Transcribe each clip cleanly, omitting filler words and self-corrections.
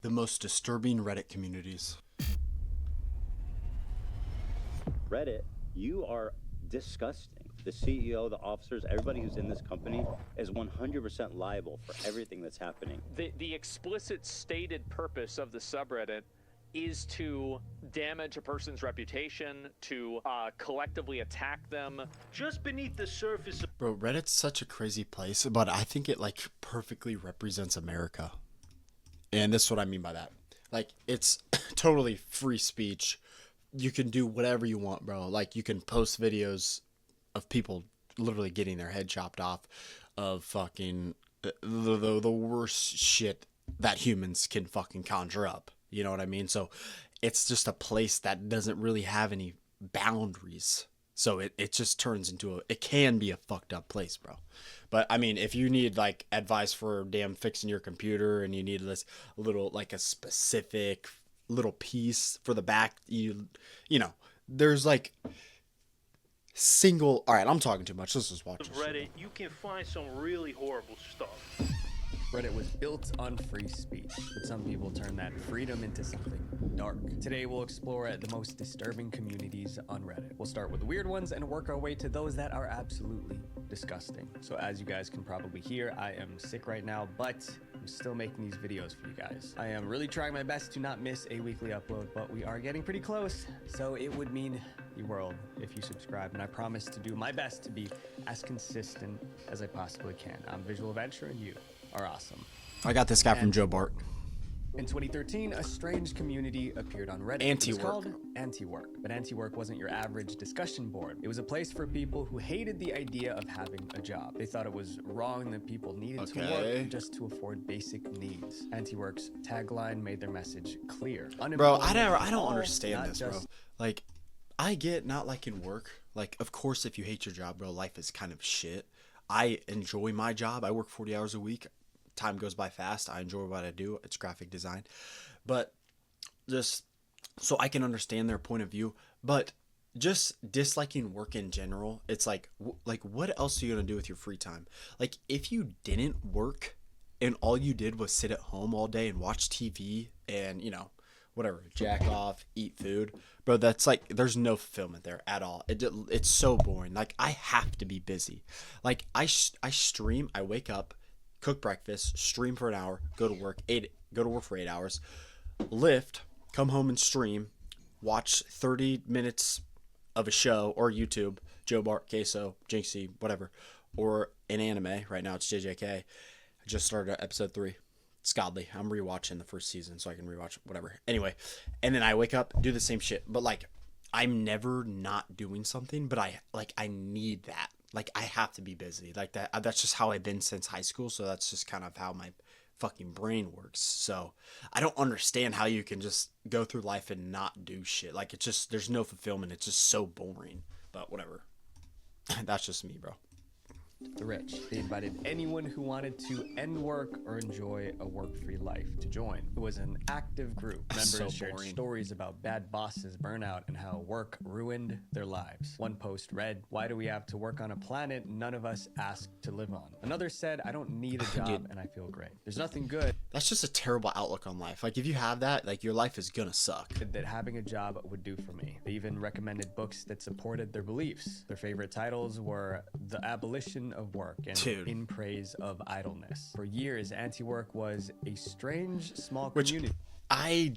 The most disturbing Reddit communities. Reddit, you are disgusting. The CEO, the officers, everybody who's in this company is 100% liable for everything that's happening. The explicit stated purpose of the subreddit is to damage a person's reputation, to collectively attack them. Just beneath the surface. Bro, Reddit's such a crazy place, but I think it like perfectly represents America. And this is what I mean by that. Like, it's totally free speech. You can do whatever you want, bro. Like, you can post videos of people literally getting their head chopped off, of fucking the worst shit that humans can fucking conjure up. You know what I mean? So it's just a place that doesn't really have any boundaries. So it just turns into it can be a fucked up place, bro. But I mean, if you need like advice for damn fixing your computer and you need this little, like a specific little piece for the back, you know, there's like all right, I'm talking too much. Let's just watch this Reddit, shit. you can find some really horrible stuff. Reddit was built on free speech, but some people turn that freedom into something dark. Today we'll explore the most disturbing communities on Reddit. We'll start with the weird ones and work our way to those that are absolutely disgusting. So as you guys can probably hear, I am sick right now, but I'm still making these videos for you guys. I am really trying my best to not miss a weekly upload, but we are getting pretty close, so it would mean the world if you subscribe, and I promise to do my best to be as consistent as I possibly can. I'm Visual Adventure, and you are awesome. I got this guy from Joe Bart. In 2013, a strange community appeared on Reddit. Antiwork. It was called Antiwork, but Antiwork wasn't your average discussion board. It was a place for people who hated the idea of having a job. They thought it was wrong that people needed to work just to afford basic needs. Antiwork's tagline made their message clear. Bro, I don't understand this, bro. Like, I get not liking work. Like, of course, if you hate your job, bro, life is kind of shit. I enjoy my job. I work 40 hours a week. Time goes by fast. I enjoy what I do. It's graphic design. But just so I can understand their point of view. But just disliking work in general, it's like what else are you going to do with your free time? Like, if you didn't work and all you did was sit at home all day and watch TV and, you know, whatever, jack off, eat food, bro, that's like, there's no fulfillment there at all. It's so boring. Like, I have to be busy. Like, I stream, I wake up, cook breakfast, stream for an hour, go to work for 8 hours, lift, come home and stream, watch 30 minutes of a show or YouTube, Joe Bart, Queso, Jinxie, whatever, or an anime. Right now it's JJK. I just started episode 3. It's godly. I'm rewatching the first season so I can rewatch whatever. Anyway, and then I wake up, do the same shit. But like, I'm never not doing something, but I need that. Like, I have to be busy. Like, that's just how I've been since high school. So that's just kind of how my fucking brain works. So I don't understand how you can just go through life and not do shit. Like, it's just, there's no fulfillment. It's just so boring. But whatever. That's just me, bro. The rich. They invited anyone who wanted to end work or enjoy a work-free life to join. It was an active group. Members shared stories about bad bosses, burnout, and how work ruined their lives. One post read, "Why do we have to work on a planet none of us asked to live on?" Another said, "I don't need a job and I feel great. There's nothing good." That's just a terrible outlook on life. Like, if you have that, like, your life is gonna suck. That having a job would do for me. They even recommended books that supported their beliefs. Their favorite titles were The Abolition of Work and In Praise of Idleness. For years, Antiwork was a strange small community. I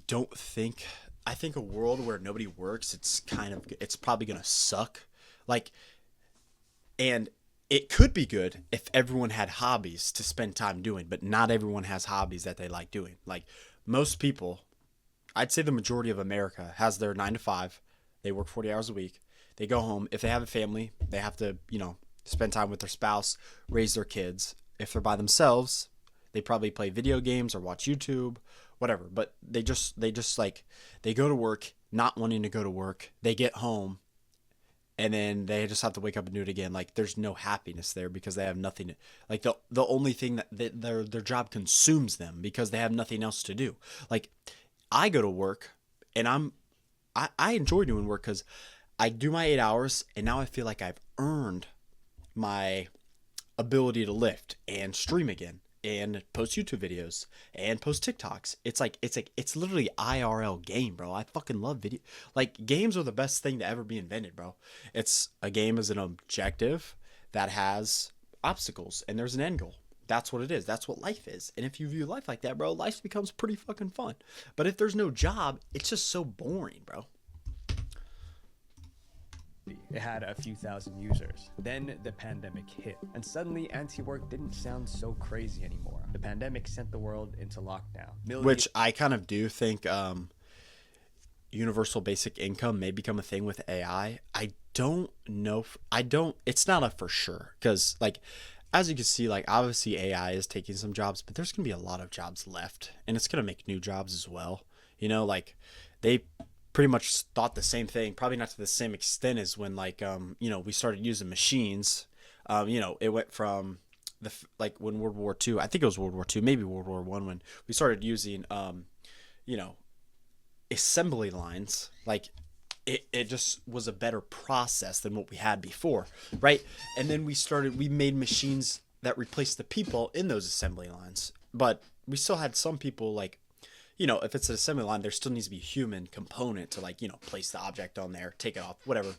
think a world where nobody works, it's probably gonna suck. Like, and it could be good if everyone had hobbies to spend time doing, but not everyone has hobbies that they like doing. Like, most people, I'd say the majority of America has their 9 to 5. They work 40 hours a week. They go home. If they have a family, they have to, you know, spend time with their spouse, raise their kids. If they're by themselves, they probably play video games or watch YouTube, whatever. But they just like, they go to work not wanting to go to work. They get home and then they just have to wake up and do it again. Like, there's no happiness there because they have nothing. Like, the only thing that their job consumes them because they have nothing else to do. Like, I go to work and I enjoy doing work because I do my 8 hours and now I feel like I've earned my ability to lift and stream again. and post YouTube videos and post TikToks. It's literally IRL game, bro. I fucking love video. Like, games are the best thing to ever be invented, bro. It's a game as an objective that has obstacles and there's an end goal. That's what it is. That's what life is. And if you view life like that, bro, life becomes pretty fucking fun. But if there's no job, it's just so boring, bro. It had a few thousand users. Then the pandemic hit, and suddenly Antiwork didn't sound so crazy anymore. The pandemic sent the world into lockdown. Which I kind of do think universal basic income may become a thing with AI. I don't know. It's not a for sure. Because, like, as you can see, like, obviously AI is taking some jobs, but there's going to be a lot of jobs left. And it's going to make new jobs as well. You know, like, they pretty much thought the same thing, probably not to the same extent as when, like, you know, we started using machines. You know, it went from when World War II, I think it was World War II, maybe World War I, when we started using, you know, assembly lines. Like, it just was a better process than what we had before, right? And then we made machines that replaced the people in those assembly lines, but we still had some people, like, you know, if it's an assembly line, there still needs to be a human component to, like, you know, place the object on there, take it off, whatever,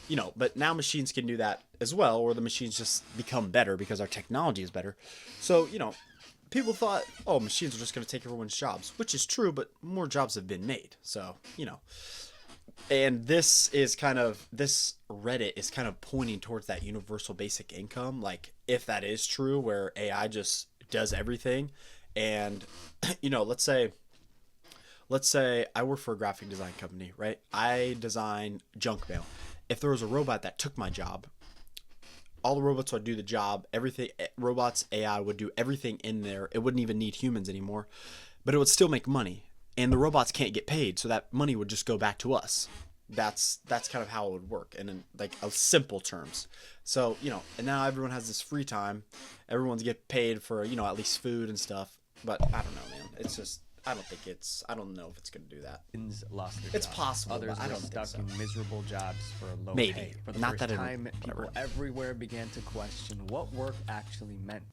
you know. But now machines can do that as well, or the machines just become better because our technology is better. So, you know, people thought, oh, machines are just going to take everyone's jobs, which is true, but more jobs have been made. So, you know, and this Reddit is kind of pointing towards that universal basic income. Like, if that is true, where AI just does everything, and, you know, let's say I work for a graphic design company, right? I design junk mail. If there was a robot that took my job, all the robots would do the job. Everything, robots, AI would do everything in there. It wouldn't even need humans anymore, but it would still make money. And the robots can't get paid, so that money would just go back to us. That's kind of how it would work, and in, like, a simple terms. So, you know, and now everyone has this free time. Everyone's getting paid for, you know, at least food and stuff. But I don't know, man. It's just, I don't know if it's going to do that. Lost their It's job. possible, Others but I were don't think stuck so. in miserable jobs for low Maybe. pay. For the Not first that it- time, whatever. people everywhere began to question what work actually meant.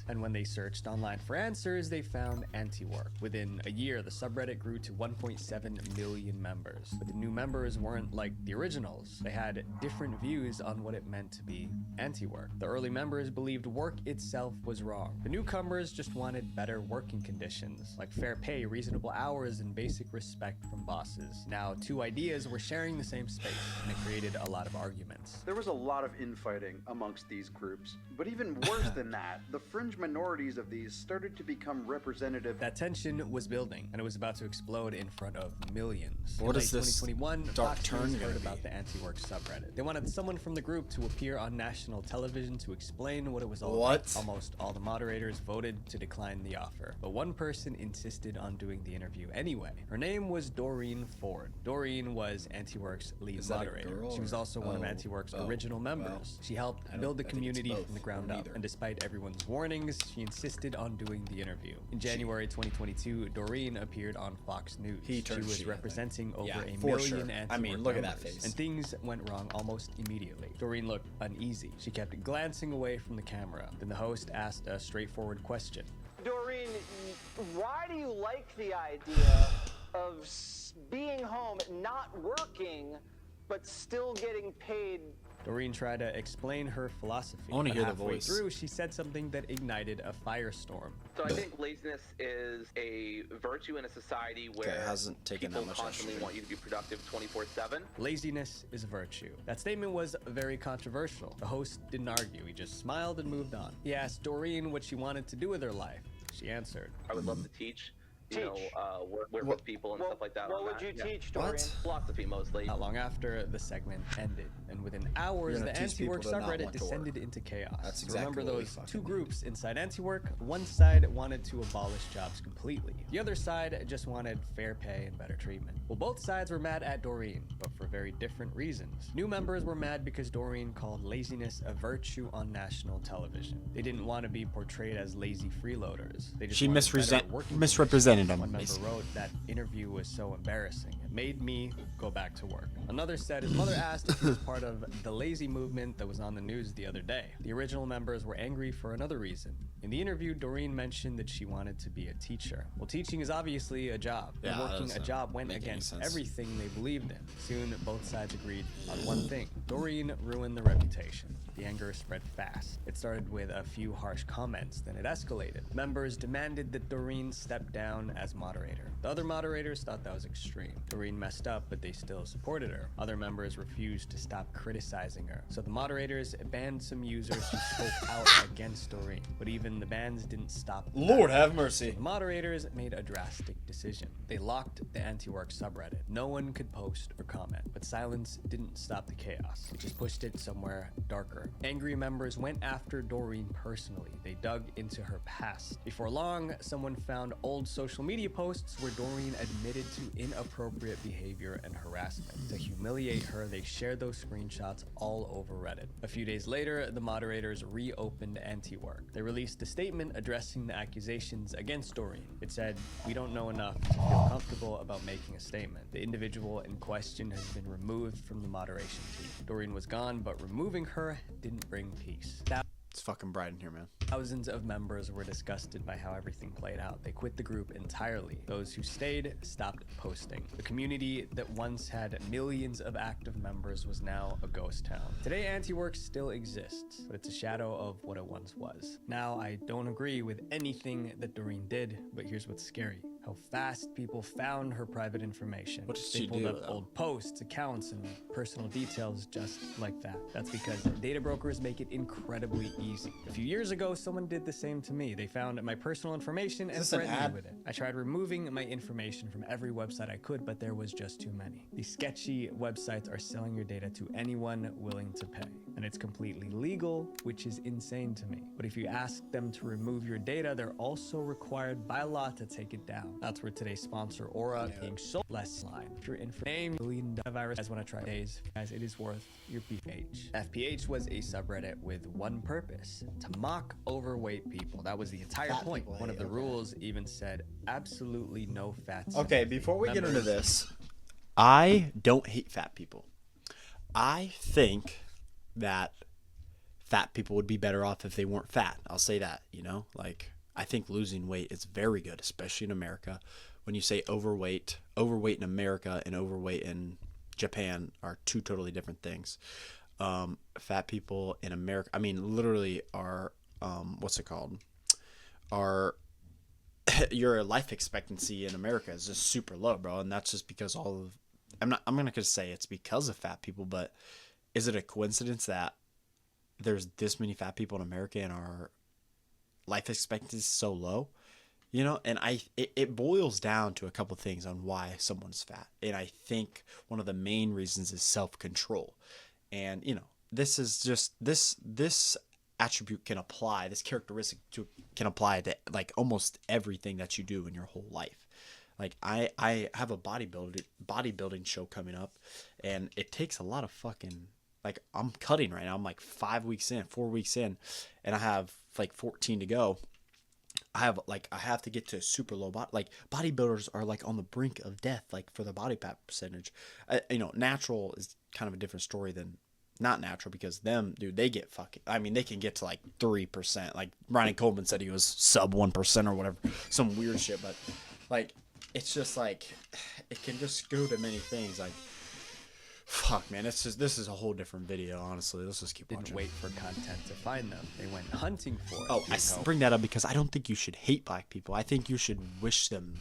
And when they searched online for answers, they found Antiwork. Within a year, the subreddit grew to 1.7 million members. But the new members weren't like the originals. They had different views on what it meant to be anti-work. The early members believed work itself was wrong. The newcomers just wanted better working conditions, like fair pay, reasonable hours, and basic respect from bosses. Now, two ideas were sharing the same space, and it created a lot of arguments. There was a lot of infighting amongst these groups, but even worse than that, the fringe minorities of these started to become representative. That tension was building, and it was about to explode in front of millions. What in is late this 2021, dark Fox turn News gonna heard be? about the Antiwork subreddit. They wanted someone from the group to appear on national television to explain what it was all What? about. Almost all the moderators voted to decline the offer, but one person insisted on doing the interview anyway. Her name was Doreen Ford. Doreen was Antiwork's lead Is that a moderator. girl She was or- also one of Antiwork's original members. well, She helped I don't- build the I think it's community both, from the ground or up, neither. and despite everyone's warnings, she insisted on doing the interview. In January 2022, Doreen appeared on Fox News. He She turned was she, I think. representing over Yeah, a for million sure. Antiwork I mean, look at that members, face. and things went wrong almost immediately. Doreen looked uneasy. She kept glancing away from the camera. Then the host asked a straightforward question. Doreen, why do you like the idea of being home, not working, but still getting paid? Doreen tried to explain her philosophy. I wanna but hear the halfway voice. through, she said something that ignited a firestorm. So I think laziness is a virtue in a society where it hasn't taken that people much constantly estrogen. want you to be productive 24/7. Laziness is a virtue. That statement was very controversial. The host didn't argue. He just smiled and moved on. He asked Doreen what she wanted to do with her life. She answered. I would love to teach, Teach. work with people and stuff like that. What on would that. you Yeah. teach, Doreen? What? Philosophy mostly. Not long after, the segment ended, and within hours, You're the gonna teach people Antiwork to not subreddit want to work. descended into chaos. That's So exactly remember what we those fucking two did. groups inside Antiwork? One side wanted to abolish jobs completely. The other side just wanted fair pay and better treatment. Well, both sides were mad at Doreen, but for very different reasons. New members were mad because Doreen called laziness a virtue on national television. They didn't want to be portrayed as lazy freeloaders. They just She wanted better working misrepresented explained them. One member wrote, that interview was so embarrassing. It made me go back to work. Another said his mother asked if he was part of the lazy movement that was on the news the other day. The original members were angry for another reason. In the interview, Doreen mentioned that she wanted to be a teacher. Well, teaching is obviously a job. Yeah, Working a job went against everything they believed in. Soon, both sides agreed on one thing. Doreen ruined the reputation. The anger spread fast. It started with a few harsh comments, then it escalated. Members demanded that Doreen step down as moderator. The other moderators thought that was extreme. Doreen messed up, but they still supported her. Other members refused to stop criticizing her. So the moderators banned some users who spoke out against Doreen. But even the bans didn't stop. Lord have mercy. The moderators made a drastic decision. They locked the Antiwork subreddit. No one could post or comment, but silence didn't stop the chaos. It just pushed it somewhere darker. Angry members went after Doreen personally. They dug into her past. Before long, someone found old social media posts where Doreen admitted to inappropriate behavior and harassment. To humiliate her, they shared those screenshots all over Reddit. A few days later, the moderators reopened Antiwork. They released a statement addressing the accusations against Doreen. It said, "We don't know enough to feel comfortable about making a statement. The individual in question has been removed from the moderation team." Doreen was gone, but removing her didn't bring peace. It's fucking bright in here, man. Thousands of members were disgusted by how everything played out. They quit the group entirely. Those who stayed stopped posting. The community that once had millions of active members was now a ghost town. Today, Antiwork still exists, but it's a shadow of what it once was. Now, I don't agree with anything that Doreen did, but here's what's scary. How fast people found her private information. What did They she pulled do, up though? old posts, accounts, and personal details just like that. That's because data brokers make it incredibly easy. A few years ago, someone did the same to me. They found my personal information and this an threatened ad? me with it. I tried removing my information from every website I could, but there was just too many. These sketchy websites are selling your data to anyone willing to pay. And it's completely legal, which is insane to me. But if you ask them to remove your data, they're also required by law to take it down. That's where today's sponsor, Aura, being so less line. If your name, $1 billion virus, guys want to try days, guys, it is worth your FPH. FPH was a subreddit with one purpose: to mock overweight people. That was the entire Fat point. people, One of the okay. rules even said absolutely no fats. Okay, before we get into Members- this, I don't hate fat people. I think that fat people would be better off if they weren't fat. I'll say that, you know? Like, I think losing weight is very good, especially in America. When you say overweight in America and overweight in Japan are two totally different things. Fat people in America, I mean, literally are, what's it called? Are your life expectancy in America is just super low, bro. And that's just because I'm not gonna say it's because of fat people, but is it a coincidence that there's this many fat people in America and our life expectancy is so low? You know, and it boils down to a couple things on why someone's fat. And I think one of the main reasons is self-control. And, you know, this is just, this attribute can apply, this characteristic can apply to like almost everything that you do in your whole life. Like I have a bodybuilding show coming up, and it takes a lot of fucking, like, I'm cutting right now. I'm like 4 weeks in, and I have like 14 to go. I have to get to a super low body. Like, bodybuilders are like on the brink of death, like for the body fat percentage. You know, natural is kind of a different story than not natural, because them, dude, they get fucking, I mean, they can get to like 3%. Like Ronnie Coleman said he was sub 1% or whatever, some weird shit. But like, it's just like, it can just go to many things. Like, fuck, man, this is a whole different video, honestly. Let's just keep Didn't watching. wait for content to find them. They went hunting for it. Oh, I bring that up because I don't think you should hate black people. I think you should wish them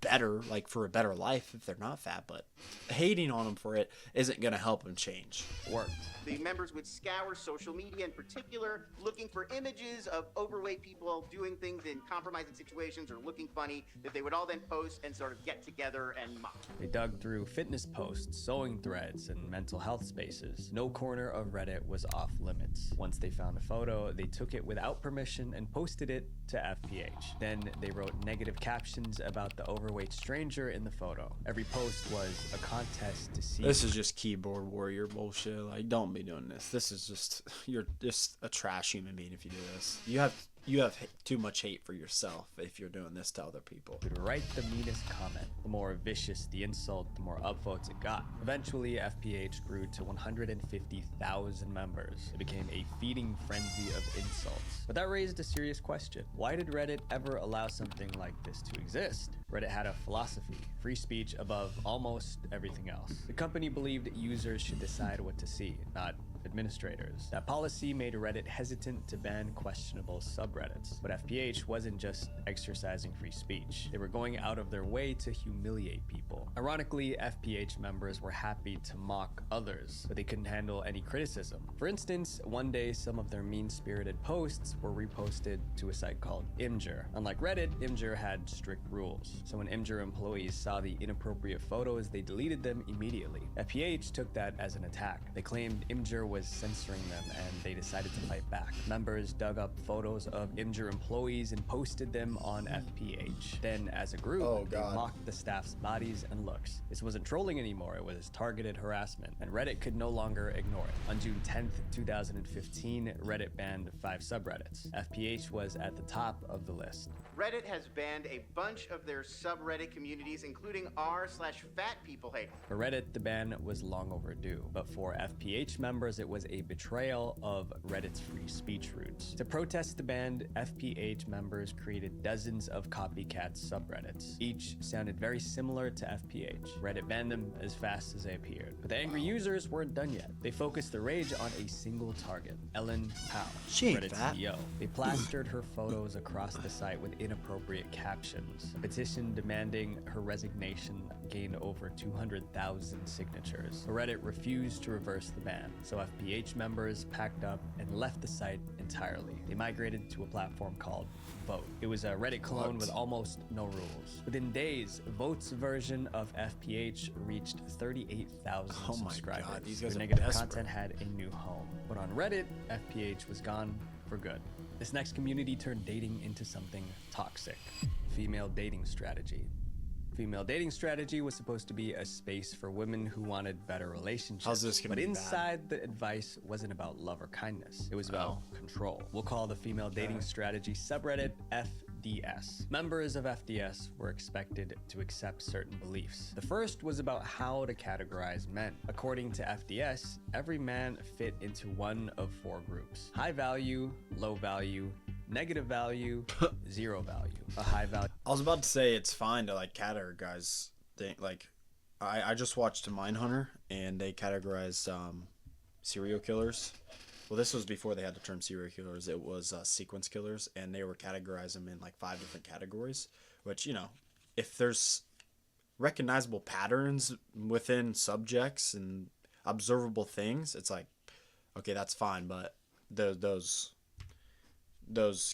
better, like for a better life if they're not fat, but hating on them for it isn't going to help them change. Worked. The members would scour social media in particular, looking for images of overweight people doing things in compromising situations or looking funny, that they would all then post and sort of get together and mock. They dug through fitness posts, sewing threads, and mental health spaces. No corner of Reddit was off limits. Once they found a photo, they took it without permission and posted it to FPH. Then they wrote negative captions about the overweight stranger in the photo. Every post was a contest to see. This is just keyboard warrior bullshit. Like, don't be doing this. This is just, you're just a trash human being if you do this. You have you have too much hate for yourself if you're doing this to other people. Would write the meanest comment. The more vicious the insult, the more upvotes it got. Eventually, FPH grew to 150,000 members. It became a feeding frenzy of insults. But that raised a serious question. Why did Reddit ever allow something like this to exist? Reddit had a philosophy: free speech above almost everything else. The company believed users should decide what to see, not administrators. That policy made Reddit hesitant to ban questionable subreddits. But FPH wasn't just exercising free speech. They were going out of their way to humiliate people. Ironically, FPH members were happy to mock others, but they couldn't handle any criticism. For instance, one day some of their mean-spirited posts were reposted to a site called Imgur. Unlike Reddit, Imgur had strict rules. So when Imgur employees saw the inappropriate photos, they deleted them immediately. FPH took that as an attack. They claimed Imgur was censoring them, and they decided to fight back. Members dug up photos of Imgur employees and posted them on FPH. Then, as a group, they mocked the staff's bodies and looks. This wasn't trolling anymore, it was targeted harassment, and Reddit could no longer ignore it. On June 10th, 2015, Reddit banned 5 subreddits. FPH was at the top of the list. Reddit has banned a bunch of their subreddit communities, including r/fatpeoplehate. For Reddit, the ban was long overdue, but for FPH members, it was a betrayal of Reddit's free speech roots. To protest the ban, FPH members created dozens of copycat subreddits. Each sounded very similar to FPH. Reddit banned them as fast as they appeared. But the angry users weren't done yet. They focused their rage on a single target, Ellen Pao, Reddit's CEO. They plastered her photos across the site with inappropriate captions. A petition demanding her resignation gained over 200,000 signatures. Reddit refused to reverse the ban, so FPH members packed up and left the site entirely. They migrated to a platform called Vote. It was a Reddit clone with almost no rules. Within days, Vote's version of FPH reached 38,000 subscribers. God, these guys Their are negative desperate. content had a new home. But on Reddit, FPH was gone for good. This next community turned dating into something toxic. Female dating strategy. Female dating strategy was supposed to be a space for women who wanted better relationships. How's this gonna but be inside, the advice wasn't about love or kindness. It was about control. We'll call the female dating strategy subreddit FDS. Members of FDS were expected to accept certain beliefs. The first was about how to categorize men. According to FDS, every man fit into one of 4 groups: high value, low value, negative value, zero value. A high value. I was about to say it's fine to like categorize things. Like, I just watched Mindhunter and they categorized serial killers. Well, this was before they had the term serial killers. It was sequence killers, and they were categorizing them in like 5 different categories. Which, you know, if there's recognizable patterns within subjects and observable things, it's like, okay, that's fine. But those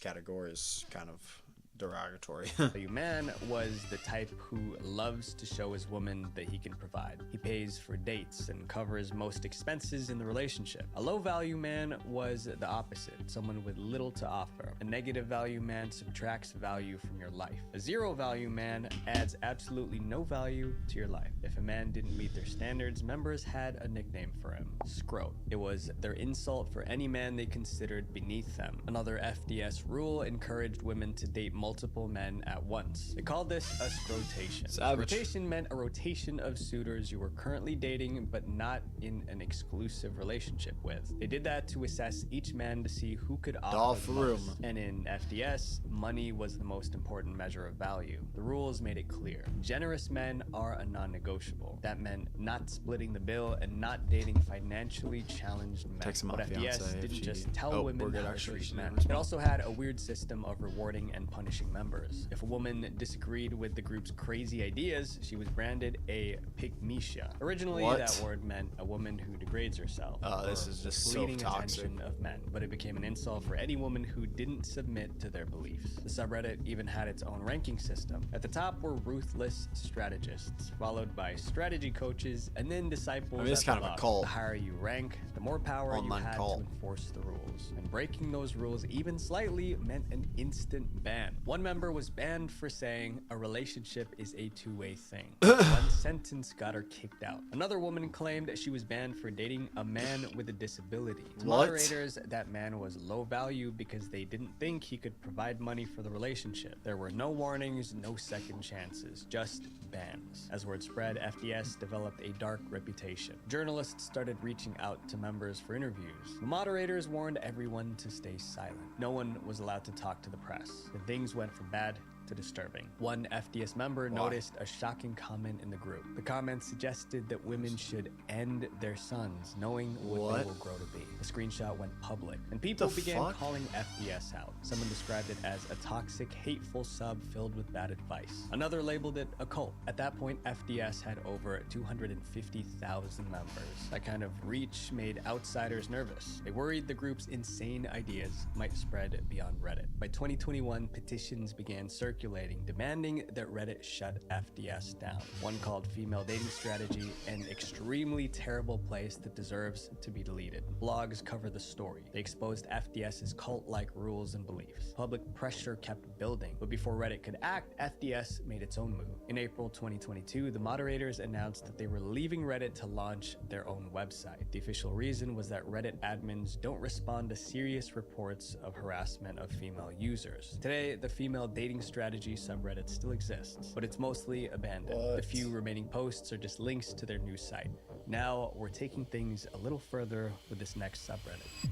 categories kind of derogatory. A man was the type who loves to show his woman that he can provide. He pays for dates and covers most expenses in the relationship. A low value man was the opposite, someone with little to offer. A negative value man subtracts value from your life. A zero value man adds absolutely no value to your life. If a man didn't meet their standards, members had a nickname for him: Scrote. It was their insult for any man they considered beneath them. Another FDS rule encouraged women to date multiple men at once. They called this a scrotation. Savage. Rotation meant a rotation of suitors you were currently dating but not in an exclusive relationship with. They did that to assess each man to see who could offer the most. And in FDS, money was the most important measure of value. The rules made it clear. Generous men are a non-negotiable. That meant not splitting the bill and not dating financially challenged men. Text my But fiance FDS if didn't she- just tell women how to treat men. It also had a weird system of rewarding and punishing members. If a woman disagreed with the group's crazy ideas, she was branded a pygmesia. Originally, that word meant a woman who degrades herself. This is just so fleeting toxic. attention of men, but it became an insult for any woman who didn't submit to their beliefs. The subreddit even had its own ranking system. At the top were ruthless strategists, followed by strategy coaches, and then disciples. I mean, it's at kind the of a bottom. cult. The higher you rank, the the more power you Online had call. to enforce the rules. And breaking those rules even slightly meant an instant ban. One member was banned for saying a relationship is a two-way thing. One sentence got her kicked out. Another woman claimed she was banned for dating a man with a disability. To What? moderators, that man was low value because they didn't think he could provide money for the relationship. There were no warnings, no second chances, just bans. As word spread, FDS developed a dark reputation. Journalists started reaching out to members for interviews. The moderators warned everyone to stay silent. No one was allowed to talk to the press. And things went from bad to disturbing. One FDS member noticed a shocking comment in the group. The comment suggested that women should end their sons, knowing what they will grow to be. The screenshot went public, and people began calling FDS out. Someone described it as a toxic, hateful sub filled with bad advice. Another labeled it a cult. At that point, FDS had over 250,000 members. That kind of reach made outsiders nervous. They worried the group's insane ideas might spread beyond Reddit. By 2021, petitions began circulating demanding that Reddit shut FDS down. One called Female Dating Strategy an extremely terrible place that deserves to be deleted. Blogs cover the story. They exposed FDS's cult-like rules and beliefs. Public pressure kept building, but before Reddit could act, FDS made its own move. In April 2022, the moderators announced that they were leaving Reddit to launch their own website. The official reason was that Reddit admins don't respond to serious reports of harassment of female users. Today, the Female Dating Strategy subreddit still exists, but it's mostly abandoned. The few remaining posts are just links to their new site. Now, we're taking things a little further with this next subreddit.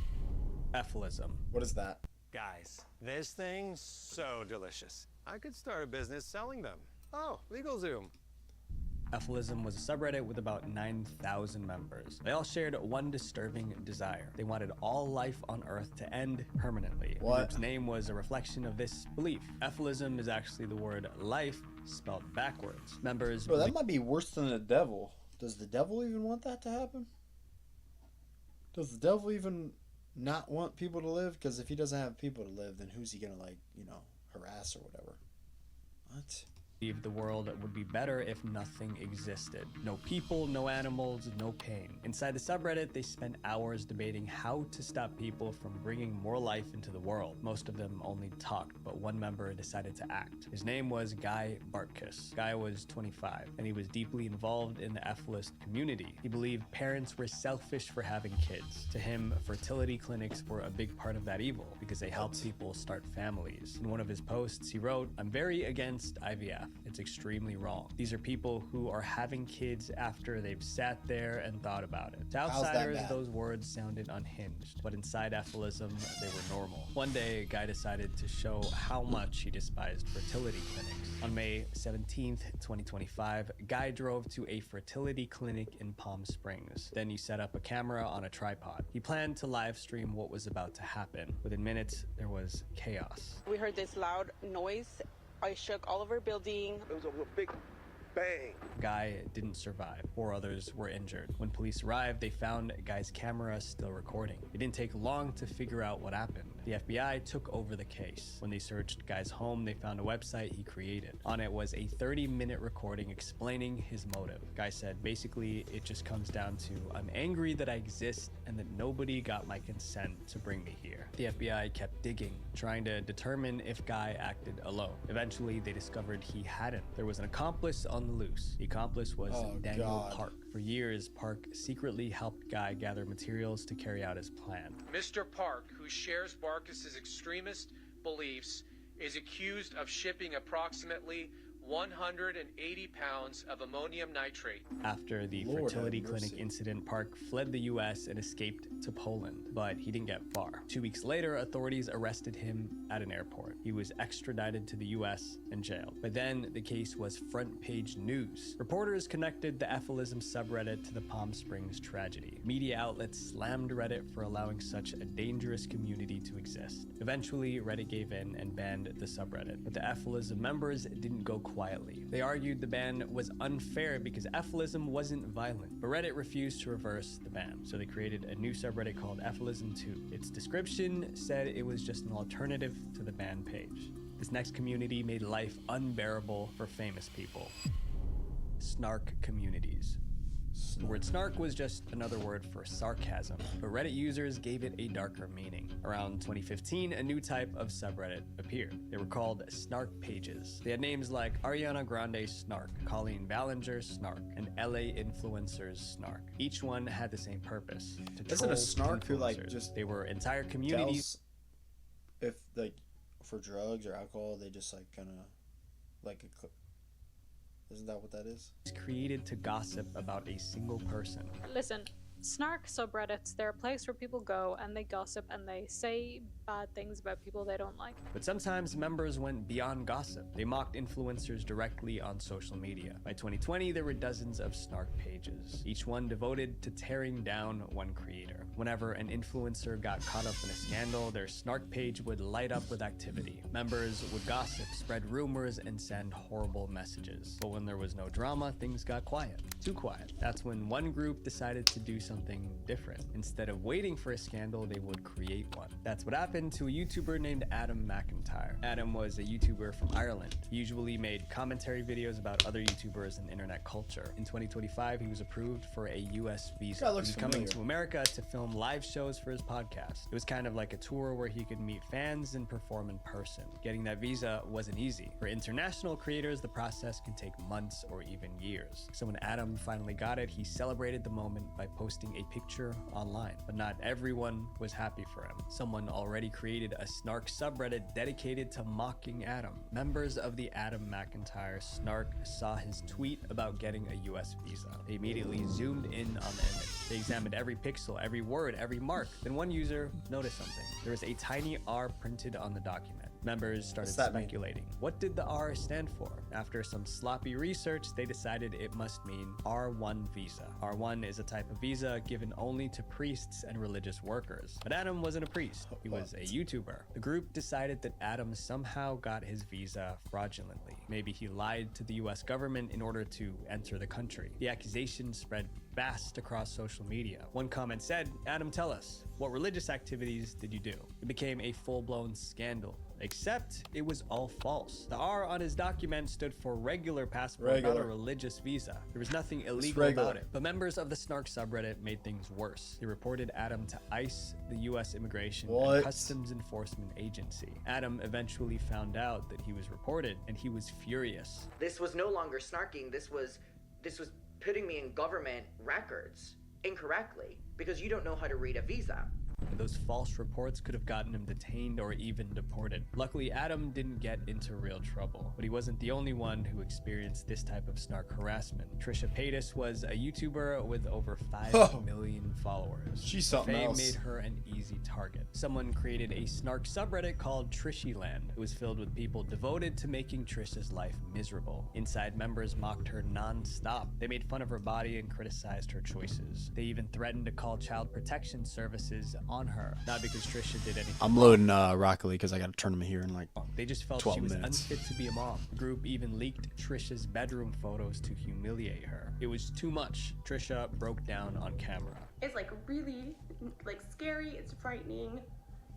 Ephilism. What is that? Guys, this thing's so delicious. I could start a business selling them. Oh, LegalZoom. Ephilism was a subreddit with about 9,000 members. They all shared one disturbing desire. They wanted all life on Earth to end permanently. The group's name was a reflection of this belief. Ephilism is actually the word life spelled backwards. Members... Bro, that might be worse than the devil. Does the devil even want that to happen? Does the devil even not want people to live? Because if he doesn't have people to live, then who's he gonna, like, you know, harass or whatever? What? The world would be better if nothing existed. No people, no animals, no pain. Inside the subreddit, they spent hours debating how to stop people from bringing more life into the world. Most of them only talked, but one member decided to act. His name was Guy Bartkus. Guy was 25, and he was deeply involved in the ephilis community. He believed parents were selfish for having kids. To him, fertility clinics were a big part of that evil because they helped people start families. In one of his posts, he wrote, "I'm very against IVF. It's extremely wrong. These are people who are having kids after they've sat there and thought about it." To outsiders, those words sounded unhinged, but inside ephilism, they were normal. One day, Guy decided to show how much he despised fertility clinics. On May 17th, 2025, Guy drove to a fertility clinic in Palm Springs. Then he set up a camera on a tripod. He planned to live stream what was about to happen. Within minutes, there was chaos. We heard this loud noise. I shook all of our building. It was a big bang. Guy didn't survive. 4 others were injured. When police arrived, they found Guy's camera still recording. It didn't take long to figure out what happened. The FBI took over the case. When they searched Guy's home, they found a website he created. On it was a 30-minute recording explaining his motive. Guy said, basically, it just comes down to, I'm angry that I exist and that nobody got my consent to bring me here. The FBI kept digging, trying to determine if Guy acted alone. Eventually, they discovered he hadn't. There was an accomplice on the loose. The accomplice was Daniel Park. For years, Park secretly helped Guy gather materials to carry out his plan. Mr. Park, who shares Barkus's extremist beliefs, is accused of shipping approximately 180 pounds of ammonium nitrate. After the fertility clinic incident, Park fled the US and escaped to Poland, but he didn't get far. 2 weeks later, authorities arrested him at an airport. He was extradited to the US and jailed. By then, the case was front page news. Reporters connected the ephilism subreddit to the Palm Springs tragedy. Media outlets slammed Reddit for allowing such a dangerous community to exist. Eventually, Reddit gave in and banned the subreddit, but the ephilism members didn't go quietly. They argued the ban was unfair because ephilism wasn't violent, but Reddit refused to reverse the ban, so they created a new subreddit called Ephilism 2. Its description said it was just an alternative to the ban page. This next community made life unbearable for famous people. Snark communities. The word snark was just another word for sarcasm, but Reddit users gave it a darker meaning. Around 2015, a new type of subreddit appeared. They were called snark pages. They had names like Ariana Grande Snark, Colleen Ballinger Snark, and LA Influencers Snark. Each one had the same purpose: to Isn't troll a snark who like influencers. just They were entire communities. If like for drugs or alcohol, they just like kind of like isn't that what that is? Created to gossip about a single person. Listen, Snark subreddits, they're a place where people go and they gossip and they say bad things about people they don't like. But sometimes members went beyond gossip. They mocked influencers directly on social media. By 2020, there were dozens of snark pages, each one devoted to tearing down one creator. Whenever an influencer got caught up in a scandal, their snark page would light up with activity. Members would gossip, spread rumors, and send horrible messages. But when there was no drama, things got quiet. Too quiet. That's when one group decided to do something different. Instead of waiting for a scandal, they would create one. That's what happened to a YouTuber named Adam McIntyre. Adam was a YouTuber from Ireland. He usually made commentary videos about other YouTubers and internet culture. In 2025, he was approved for a US visa. He was coming to America to film live shows for his podcast. It was kind of like a tour where he could meet fans and perform in person. Getting that visa wasn't easy. For international creators, the process can take months or even years. So when Adam finally got it, he celebrated the moment by posting a picture online. But not everyone was happy for him. Someone already created a Snark subreddit dedicated to mocking Adam. Members of the Adam McIntyre Snark saw his tweet about getting a US visa. They immediately zoomed in on the image. They examined every pixel, every word, every mark. Then one user noticed something. There was a tiny R printed on the document. Members started speculating. What did the R stand for? After some sloppy research, they decided it must mean R1 visa. R1 is a type of visa given only to priests and religious workers. But Adam wasn't a priest. He was a YouTuber. The group decided that Adam somehow got his visa fraudulently. Maybe he lied to the US government in order to enter the country. The accusation spread fast across social media. One comment said, "Adam, tell us, what religious activities did you do?" It became a full-blown scandal. Except it was all false. The R on his document stood for regular passport, not a religious visa. There was nothing illegal about it. But members of the Snark subreddit made things worse. They reported Adam to ICE, the US Immigration and Customs Enforcement Agency. Adam eventually found out that he was reported, and he was furious. This was no longer snarking. This was putting me in government records incorrectly because you don't know how to read a visa. And those false reports could have gotten him detained or even deported. Luckily, Adam didn't get into real trouble, but he wasn't the only one who experienced this type of snark harassment. Trisha Paytas was a YouTuber with over 5 million followers. She's something Fame else. made her an easy target. Someone created a snark subreddit called Trishyland. It was filled with people devoted to making Trisha's life miserable. Inside, members mocked her non-stop. They made fun of her body and criticized her choices. They even threatened to call child protection services on her, not because Trisha did anything. I'm loading Rocket League because I got to turn him here in like They just felt 12 she was minutes. unfit to be a mom. The group even leaked Trisha's bedroom photos to humiliate her. It was too much. Trisha broke down on camera. It's like really like scary, it's frightening.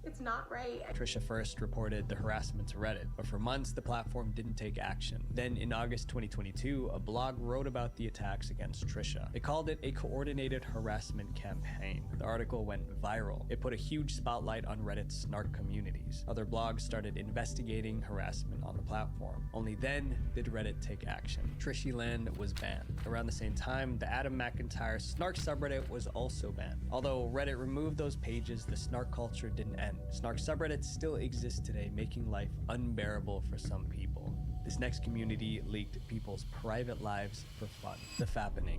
It's not right. Trisha first reported the harassment to Reddit, but for months the platform didn't take action. Then in August 2022, a blog wrote about the attacks against Trisha. They called it a coordinated harassment campaign. The article went viral. It put a huge spotlight on Reddit's snark communities. Other blogs started investigating harassment on the platform. Only then did Reddit take action. Trishyland was banned. Around the same time, the Adam McIntyre Snark subreddit was also banned. Although Reddit removed those pages, the snark culture didn't end. Snark subreddits still exist today, making life unbearable for some people. This next community leaked people's private lives for fun. The fappening.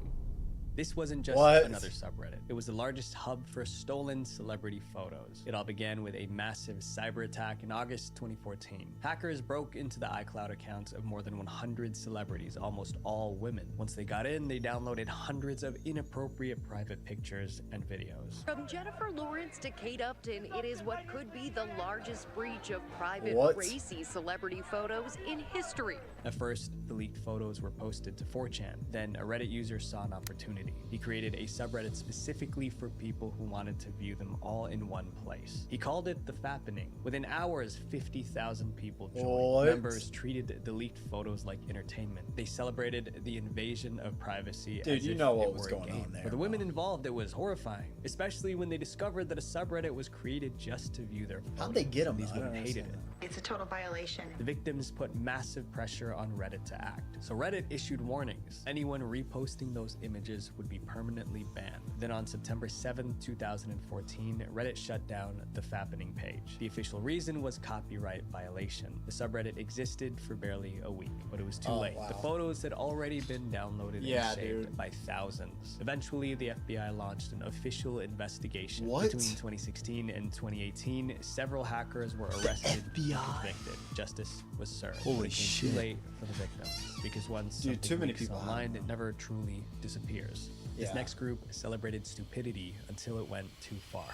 This wasn't just another subreddit. It was the largest hub for stolen celebrity photos. It all began with a massive cyber attack in August 2014. Hackers broke into the iCloud accounts of more than 100 celebrities, almost all women. Once they got in, they downloaded hundreds of inappropriate private pictures and videos. From Jennifer Lawrence to Kate Upton, it is what could be the largest breach of private racy celebrity photos in history. At first, the leaked photos were posted to 4chan. Then a Reddit user saw an opportunity. community. He created a subreddit specifically for people who wanted to view them all in one place. He called it the fappening. Within hours, 50,000 people joined. What? Members treated the leaked photos like entertainment. They celebrated the invasion of privacy. Dude, as you if know what it was were a going game. on there, For the women involved, it was horrifying, especially when they discovered that a subreddit was created just to view their photos. How'd they get them? These women hated it. It's a total violation. The victims put massive pressure on Reddit to act. So Reddit issued warnings. Anyone reposting those images would be permanently banned. Then on September 7, 2014, Reddit shut down the fappening page. The official reason was copyright violation. The subreddit existed for barely a week, but it was too late. Wow. The photos had already been downloaded and saved by thousands. Eventually, the FBI launched an official investigation. What? Between 2016 and 2018, several hackers were arrested and convicted. Justice was served. Holy It came shit. too late for the victims, because once Dude, something too many leaks people have online, them. it never truly disappears. This Yeah. next group celebrated stupidity until it went too far.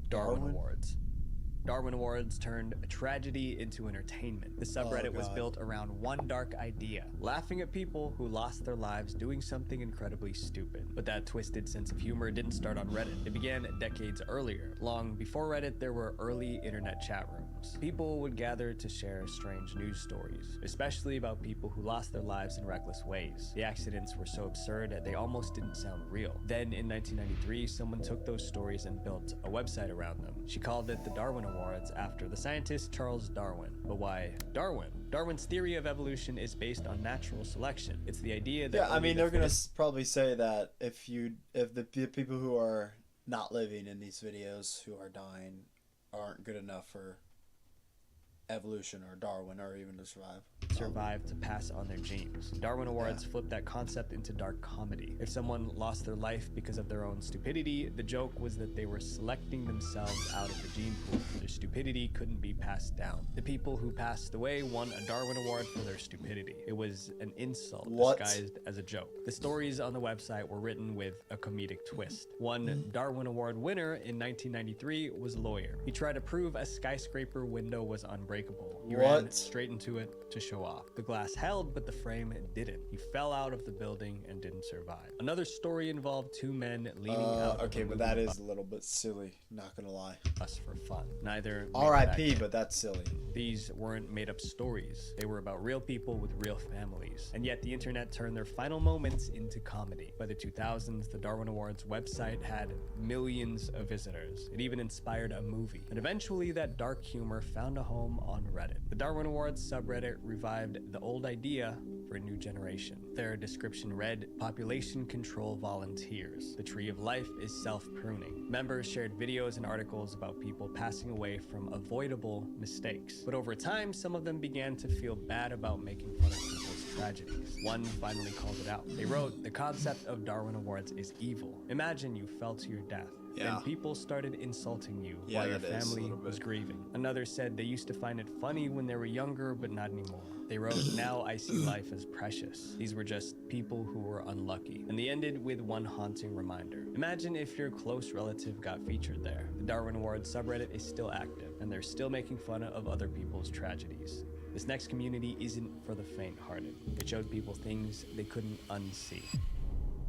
Darwin Awards. Darwin Awards turned a tragedy into entertainment. The subreddit was God. built around one dark idea, laughing at people who lost their lives doing something incredibly stupid. But that twisted sense of humor didn't start on Reddit. It began decades earlier. Long before Reddit, there were early internet chat rooms. People would gather to share strange news stories, especially about people who lost their lives in reckless ways. The accidents were so absurd that they almost didn't sound real. Then in 1993, someone took those stories and built a website around them. She called it the Darwin Awards after the scientist Charles Darwin. But why Darwin? Darwin's theory of evolution is based on natural selection. It's the idea that Yeah, I only mean, the they're gonna fittest- probably say that if the people who are not living in these videos who are dying aren't good enough for evolution or Darwin or even to survive to pass on their genes. Darwin Awards flipped that concept into dark comedy. If someone lost their life because of their own stupidity, the joke was that they were selecting themselves out of the gene pool. Their stupidity couldn't be passed down. The people who passed away won a Darwin Award for their stupidity. It was an insult disguised as a joke. The stories on the website were written with a comedic twist. One Darwin Award winner in 1993 was a lawyer. He tried to prove a skyscraper window was unbreakable. He ran What? straight into it to show off. The glass held, but the frame didn't. He fell out of the building and didn't survive. Another story involved two men leaning out. Okay, but that is a little bit silly, not gonna lie. Us for fun. Neither. made it R.I.P., accurate. but that's silly. These weren't made up stories. They were about real people with real families. And yet the internet turned their final moments into comedy. By the 2000s, the Darwin Awards website had millions of visitors. It even inspired a movie. And eventually that dark humor found a home on Reddit. The Darwin Awards subreddit revived the old idea for a new generation. Their description read, "Population control volunteers. The tree of life is self-pruning." Members shared videos and articles about people passing away from avoidable mistakes. But over time, some of them began to feel bad about making fun of people's tragedies. One finally called it out. They wrote, "The concept of Darwin Awards is evil. Imagine you fell to your death. Yeah. Then people started insulting you Yeah, while your that is a family little bit. was grieving." Another said they used to find it funny when they were younger, but not anymore. They wrote, "Now I see life as precious. These were just people who were unlucky." And they ended with one haunting reminder. Imagine if your close relative got featured there. The Darwin Awards subreddit is still active, and they're still making fun of other people's tragedies. This next community isn't for the faint-hearted. It showed people things they couldn't unsee.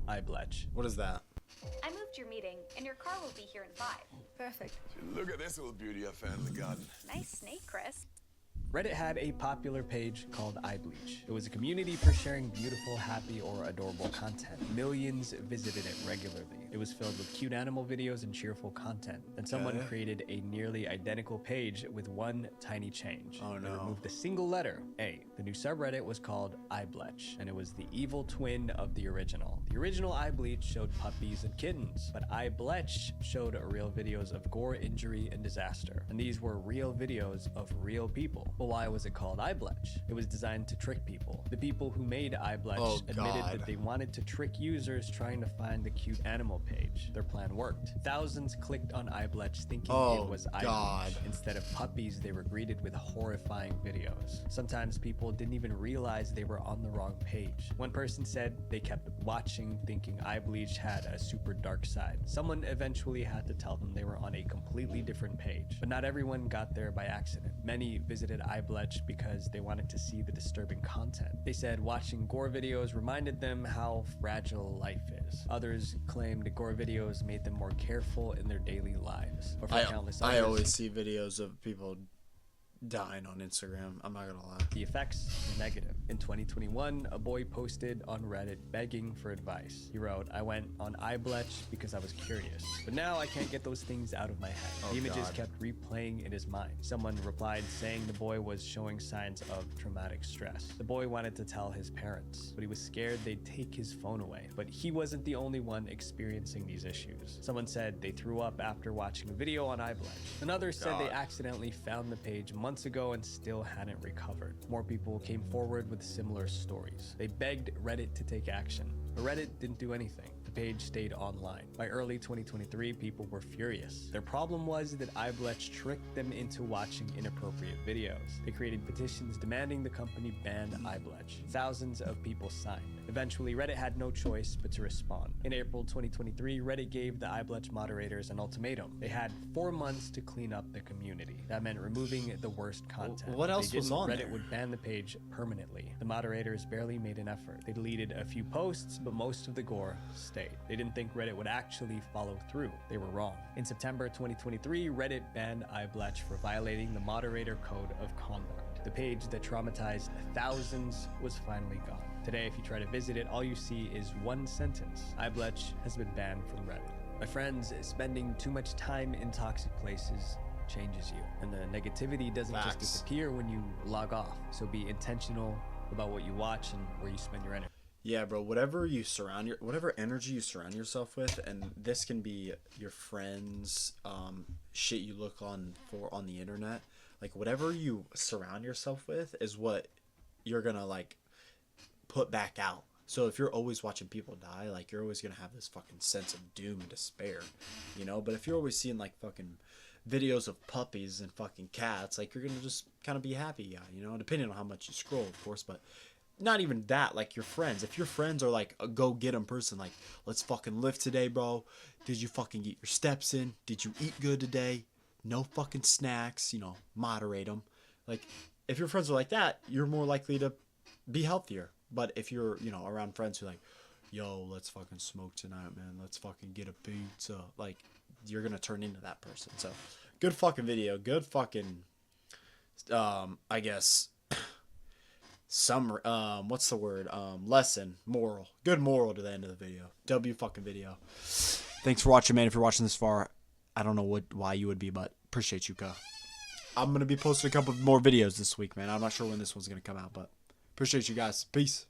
Eyeblech. What is that? I moved your meeting, and your car will be here in 5. Perfect. Look at this little beauty I found in the garden. Nice snake, Chris. Reddit had a popular page called Eyeblech. It was a community for sharing beautiful, happy, or adorable content. Millions visited it regularly. It was filled with cute animal videos and cheerful content. Then someone Okay. created a nearly identical page with one tiny change. Oh, They no. removed a single letter, A. The new subreddit was called Eyeblech, and it was the evil twin of the original. The original Eyeblech showed puppies and kittens, but Eyeblech showed real videos of gore, injury, and disaster. And these were real videos of real people. But why was it called Eyeblech? It was designed to trick people. The people who made Eyeblech admitted God. that they wanted to trick users trying to find the cute animal page. Their plan worked. Thousands clicked on Eyeblech thinking Oh, it was God. Eyeblech. Instead of puppies, they were greeted with horrifying videos. Sometimes people didn't even realize they were on the wrong page. One person said they kept watching thinking Eyeblech had a super dark side. Someone eventually had to tell them they were on a completely different page. But not everyone got there by accident. Many visited Eyeblech because they wanted to see the disturbing content. They said watching gore videos reminded them how fragile life is. Others claimed gore videos made them more careful in their daily lives. But for countless others, I always see videos of people dying on Instagram. I'm not gonna lie. The effects were negative. In 2021, a boy posted on Reddit begging for advice. He wrote, "I went on Eyeblech because I was curious, but now I can't get those things out of my head." The images kept replaying in his mind. Someone replied saying the boy was showing signs of traumatic stress. The boy wanted to tell his parents, but he was scared they'd take his phone away. But he wasn't the only one experiencing these issues. Someone said they threw up after watching a video on Eyeblech. Another said they accidentally found the page months ago and still hadn't recovered. More people came forward with similar stories. They begged Reddit to take action, but Reddit didn't do anything. The page stayed online. By early 2023, people were furious. Their problem was that Eyeblech tricked them into watching inappropriate videos. They created petitions demanding the company ban Eyeblech. Thousands of people signed. Eventually, Reddit had no choice but to respond. In April 2023, Reddit gave the Eyeblech moderators an ultimatum. They had 4 months to clean up the community. That meant removing the worst content. What else was on Reddit there? would ban the page permanently. The moderators barely made an effort. They deleted a few posts, but most of the gore stayed. They didn't think Reddit would actually follow through. They were wrong. In September 2023, Reddit banned Eyeblech for violating the moderator code of conduct. The page that traumatized thousands was finally gone. Today, if you try to visit it, all you see is one sentence: Eyeblech has been banned from Reddit. My friends, spending too much time in toxic places changes you, and the negativity doesn't just disappear when you log off. So be intentional about what you watch and where you spend your energy. Yeah, bro, whatever energy you surround yourself with, and this can be your friends, shit you look on the internet, like whatever you surround yourself with is what you're gonna like put back out. So if you're always watching people die, like you're always gonna have this fucking sense of doom and despair, you know? But if you're always seeing like fucking videos of puppies and fucking cats, like you're gonna just kind of be happy, you know, depending on how much you scroll, of course. But not even that, like your friends, if your friends are like a go get 'em person, like let's fucking lift today, bro, did you fucking get your steps in, did you eat good today, no fucking snacks, you know, moderate them. Like if your friends are like that, you're more likely to be healthier. But if you're, you know, around friends who like, yo, let's fucking smoke tonight, man, let's fucking get a pizza, like you're gonna turn into that person. So good fucking video, good fucking I guess some what's the word, lesson, moral, good moral to the end of the video. W fucking video. Thanks for watching, man. If you're watching this far, I don't know why you would be, but appreciate you, Ka. I'm gonna be posting a couple more videos this week, man. I'm not sure when this one's gonna come out, but appreciate you guys. Peace.